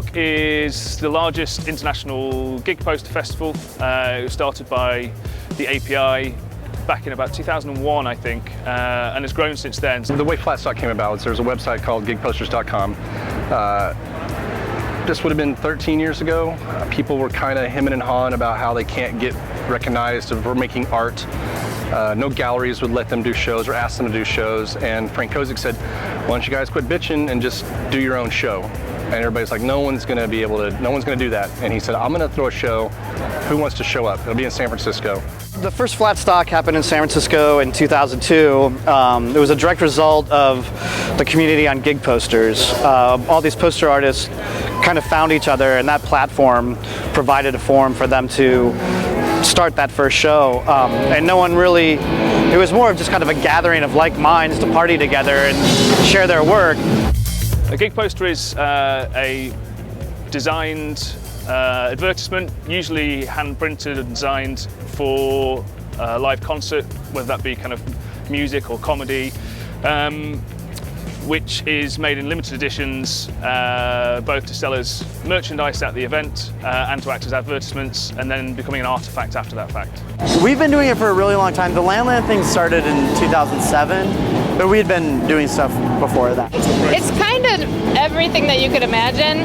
Flatstock is the largest international gig poster festival. It was started by the API back in about 2001, I think, and has grown since then. The way Flatstock came about was there was a website called gigposters.com. This would have been 13 years ago. People were kind of hemming and hawing about how they can't get recognized for making art. No galleries would let them do shows or ask them to do shows, and Frank Kozik said, why don't you guys quit bitching and just do your own show? And everybody's like, no one's gonna do that. And he said, I'm gonna throw a show. Who wants to show up? It'll be in San Francisco. The first Flatstock happened in San Francisco in 2002. It was a direct result of the community on gig posters. All these poster artists kind of found each other, and that platform provided a forum for them to start that first show. And no one really, it was more of just kind of a gathering of like minds to party together and share their work. A gig poster is a designed advertisement, usually hand printed and designed for a live concert, whether that be kind of music or comedy, which is made in limited editions, both to sell as merchandise at the event and to act as advertisements, and then becoming an artifact after that fact. We've been doing it for a really long time. The Landland thing started in 2007, but we had been doing stuff before that. It's kind of everything that you could imagine.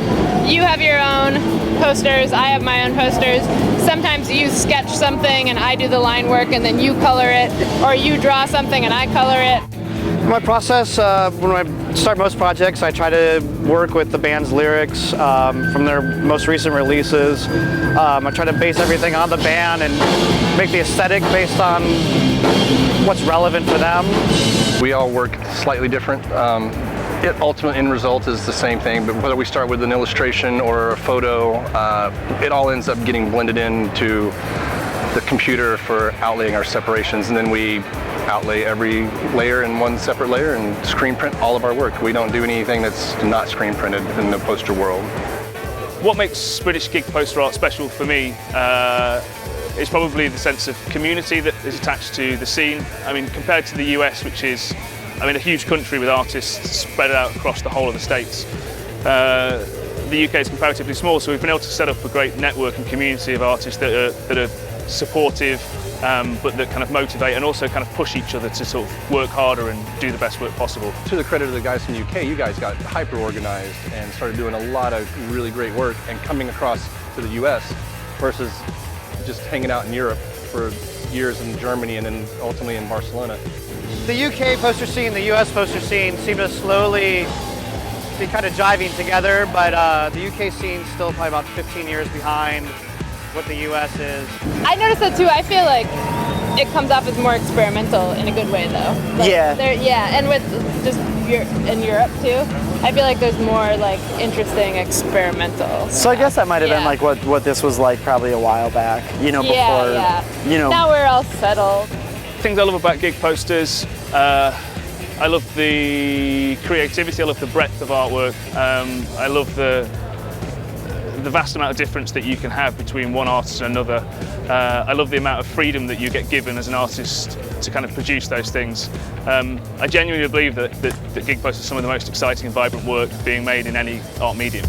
You have your own posters, I have my own posters. Sometimes you sketch something and I do the line work and then you color it, or you draw something and I color it. My process, when I start most projects, I try to work with the band's lyrics from their most recent releases. I try to base everything on the band and make the aesthetic based on what's relevant for them. We all work slightly different. The ultimate end result is the same thing, but whether we start with an illustration or a photo, it all ends up getting blended into the computer for outlaying our separations, and then we outlay every layer in one separate layer and screen print all of our work. We don't do anything that's not screen printed in the poster world. What makes British gig poster art special for me is probably the sense of community that is attached to the scene. I mean, compared to the US, which is, a huge country with artists spread out across the whole of the States. The UK is comparatively small, so we've been able to set up a great network and community of artists that are supportive, but that kind of motivate and also kind of push each other to sort of work harder and do the best work possible. To the credit of the guys from the UK, you guys got hyper organized and started doing a lot of really great work and coming across to the US versus just hanging out in Europe for years in Germany and then ultimately in Barcelona. The UK poster scene, the US poster scene seem to slowly be kind of jiving together, but the UK scene's still probably about 15 years behind what the US is. I noticed that too. I feel like it comes off as more experimental in a good way though. Like yeah, and with just in Europe too, I feel like there's more like interesting experimental stuff. So I guess that might have been like what this was like probably a while back, before, Now we're all settled. Things I love about gig posters, I love the creativity, I love the breadth of artwork, I love the vast amount of difference that you can have between one artist and another. I love the amount of freedom that you get given as an artist to kind of produce those things. I genuinely believe that gig posters are some of the most exciting and vibrant work being made in any art medium.